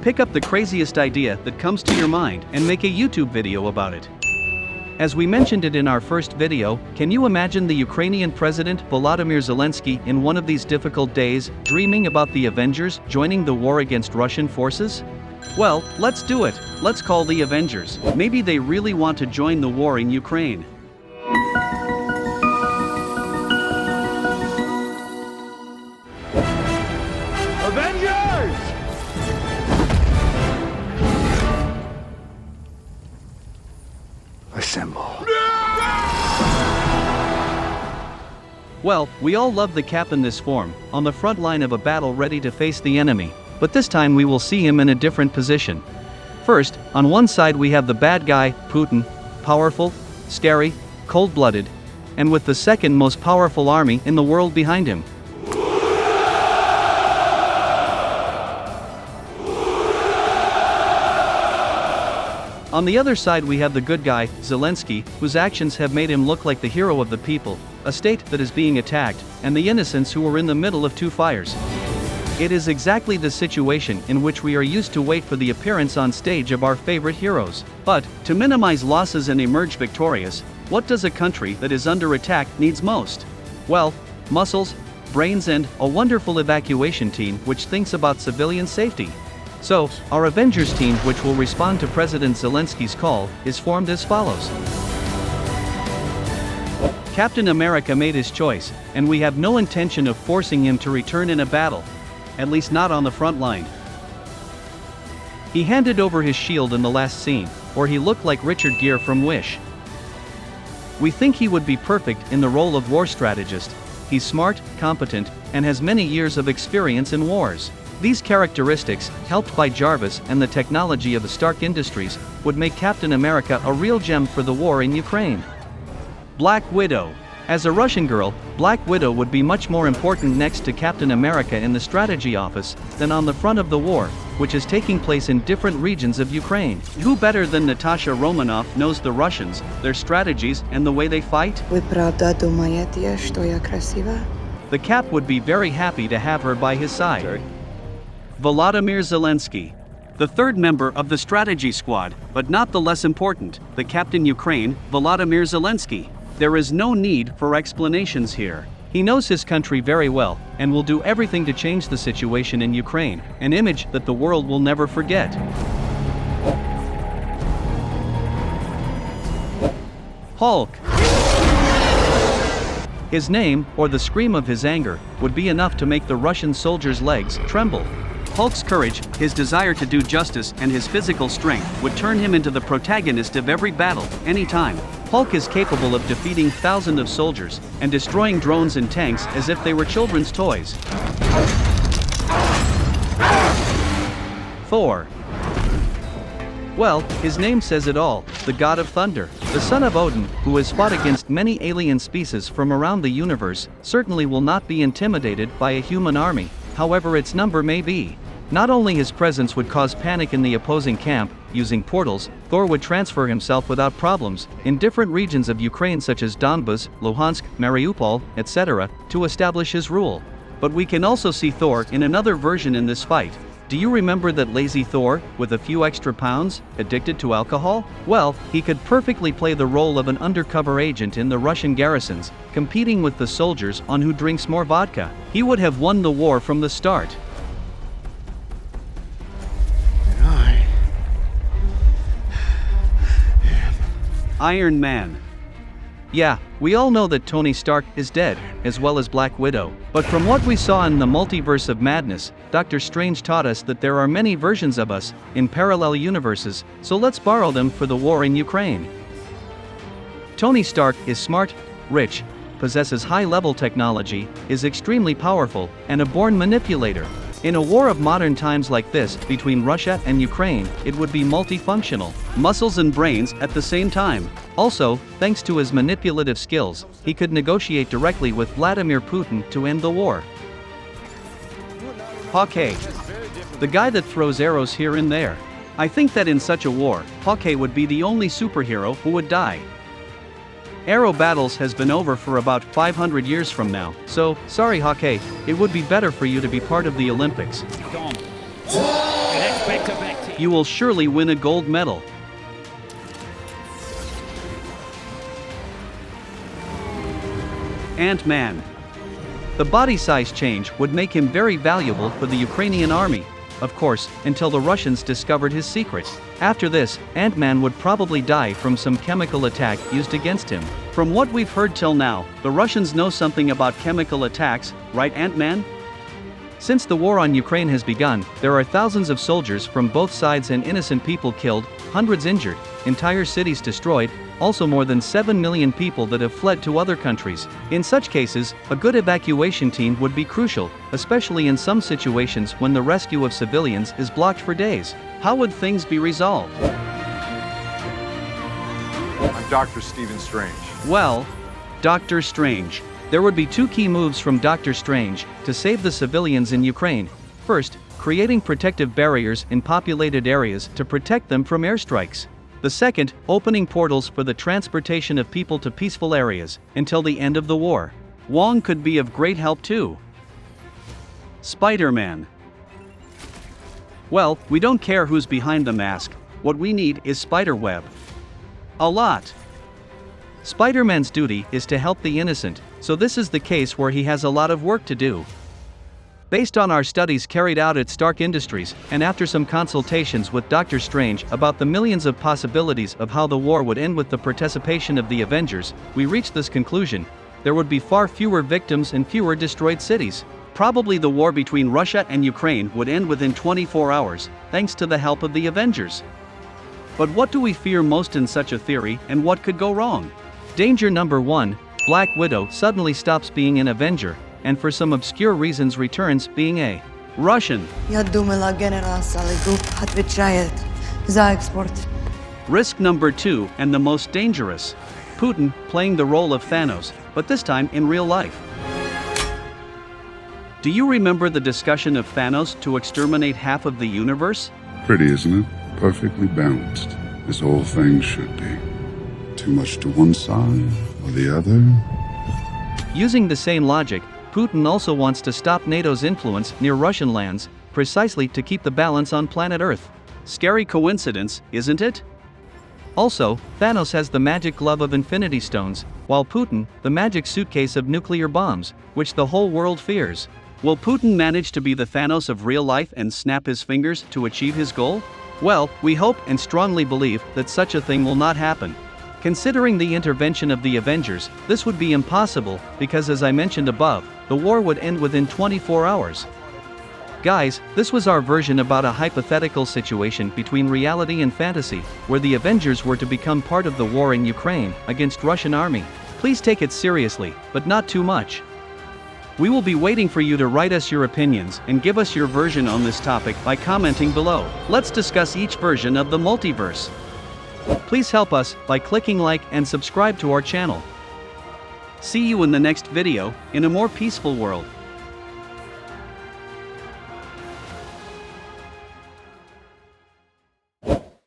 Pick up the craziest idea that comes to your mind and make a YouTube video about it. As we mentioned it in our first video, can you imagine the Ukrainian President Volodymyr Zelensky in one of these difficult days, dreaming about the Avengers joining the war against Russian forces? Well, let's do it. Let's call the Avengers. Maybe they really want to join the war in Ukraine. Avengers! Assemble. Well, we all love the Cap in this form, on the front line of a battle ready to face the enemy, but this time we will see him in a different position. First, on one side we have the bad guy, Putin, powerful, scary, cold-blooded, and with the second most powerful army in the world behind him. On the other side we have the good guy, Zelensky, whose actions have made him look like the hero of the people, a state that is being attacked, and the innocents who are in the middle of two fires. It is exactly the situation in which we are used to wait for the appearance on stage of our favorite heroes. But, to minimize losses and emerge victorious, what does a country that is under attack needs most? Well, muscles, brains and a wonderful evacuation team which thinks about civilian safety. So, our Avengers team, which will respond to President Zelensky's call, is formed as follows. Captain America made his choice, and we have no intention of forcing him to return in a battle. At least not on the front line. He handed over his shield in the last scene, or he looked like Richard Gere from Wish. We think he would be perfect in the role of war strategist. He's smart, competent, and has many years of experience in wars. These characteristics, helped by Jarvis and the technology of the Stark Industries, would make Captain America a real gem for the war in Ukraine. Black Widow. As a Russian girl, Black Widow would be much more important next to Captain America in the strategy office than on the front of the war, which is taking place in different regions of Ukraine. Who better than Natasha Romanoff knows the Russians, their strategies, and the way they fight? Вы правда думаете, что я красива? The Cap would be very happy to have her by his side. Volodymyr Zelensky. The third member of the strategy squad, but not the less important, the Captain Ukraine, Volodymyr Zelensky. There is no need for explanations here. He knows his country very well, and will do everything to change the situation in Ukraine, an image that the world will never forget. Hulk. His name, or the scream of his anger, would be enough to make the Russian soldiers' legs tremble. Hulk's courage, his desire to do justice, and his physical strength would turn him into the protagonist of every battle, anytime. Hulk is capable of defeating thousands of soldiers and destroying drones and tanks as if they were children's toys. Thor. Well, his name says it all, the god of thunder. The son of Odin, who has fought against many alien species from around the universe, certainly will not be intimidated by a human army, however its number may be. Not only his presence would cause panic in the opposing camp, using portals, Thor would transfer himself without problems in different regions of Ukraine such as Donbas, Luhansk, Mariupol, etc., to establish his rule. But we can also see Thor in another version in this fight. Do you remember that lazy Thor, with a few extra pounds, addicted to alcohol? Well, he could perfectly play the role of an undercover agent in the Russian garrisons, competing with the soldiers on who drinks more vodka. He would have won the war from the start. Iron Man. Yeah, we all know that Tony Stark is dead, as well as Black Widow. But from what we saw in the Multiverse of Madness, Doctor Strange taught us that there are many versions of us, in parallel universes, so let's borrow them for the war in Ukraine. Tony Stark is smart, rich, possesses high-level technology, is extremely powerful, and a born manipulator. In a war of modern times like this, between Russia and Ukraine, it would be multifunctional, muscles and brains at the same time. Also, thanks to his manipulative skills, he could negotiate directly with Vladimir Putin to end the war. Hawkeye. The guy that throws arrows here and there. I think that in such a war, Hawkeye would be the only superhero who would die. Arrow battles has been over for about 500 years from now, so, sorry Hawkeye, it would be better for you to be part of the Olympics. Can expect You will surely win a gold medal. Ant-Man. The body size change would make him very valuable for the Ukrainian army, of course, until the Russians discovered his secret. After this, Ant-Man would probably die from some chemical attack used against him. From what we've heard till now, the Russians know something about chemical attacks, right, Ant-Man? Since the war on Ukraine has begun, there are thousands of soldiers from both sides and innocent people killed, hundreds injured, entire cities destroyed, also more than 7 million people that have fled to other countries. In such cases, a good evacuation team would be crucial, especially in some situations when the rescue of civilians is blocked for days. How would things be resolved? I'm Dr. Stephen Strange. Well, Dr. Strange. There would be two key moves from Dr. Strange to save the civilians in Ukraine. First, creating protective barriers in populated areas to protect them from airstrikes. The second, opening portals for the transportation of people to peaceful areas until the end of the war. Wong could be of great help too. Spider-Man. Well, we don't care who's behind the mask, what we need is spiderweb. A lot. Spider-Man's duty is to help the innocent, so this is the case where he has a lot of work to do. Based on our studies carried out at Stark Industries, and after some consultations with Dr. Strange about the millions of possibilities of how the war would end with the participation of the Avengers, we reached this conclusion: there would be far fewer victims and fewer destroyed cities. Probably the war between Russia and Ukraine would end within 24 hours, thanks to the help of the Avengers. But what do we fear most in such a theory, and what could go wrong? Danger number 1, Black Widow suddenly stops being an Avenger, and for some obscure reasons returns being a Russian. Risk number 2, and the most dangerous, Putin playing the role of Thanos, but this time in real life. Do you remember the discussion of Thanos to exterminate half of the universe? Pretty, isn't it? Perfectly balanced, as all things should be. Too much to one side or the other. Using the same logic, Putin also wants to stop NATO's influence near Russian lands, precisely to keep the balance on planet Earth. Scary coincidence, isn't it? Also, Thanos has the magic glove of Infinity Stones, while Putin, the magic suitcase of nuclear bombs, which the whole world fears. Will Putin manage to be the Thanos of real life and snap his fingers to achieve his goal? Well, we hope and strongly believe that such a thing will not happen. Considering the intervention of the Avengers, this would be impossible, because as I mentioned above, the war would end within 24 hours. Guys, this was our version about a hypothetical situation between reality and fantasy, where the Avengers were to become part of the war in Ukraine against Russian army. Please take it seriously, but not too much. We will be waiting for you to write us your opinions and give us your version on this topic by commenting below. Let's discuss each version of the multiverse. Please help us by clicking like and subscribe to our channel. See you in the next video, in a more peaceful world.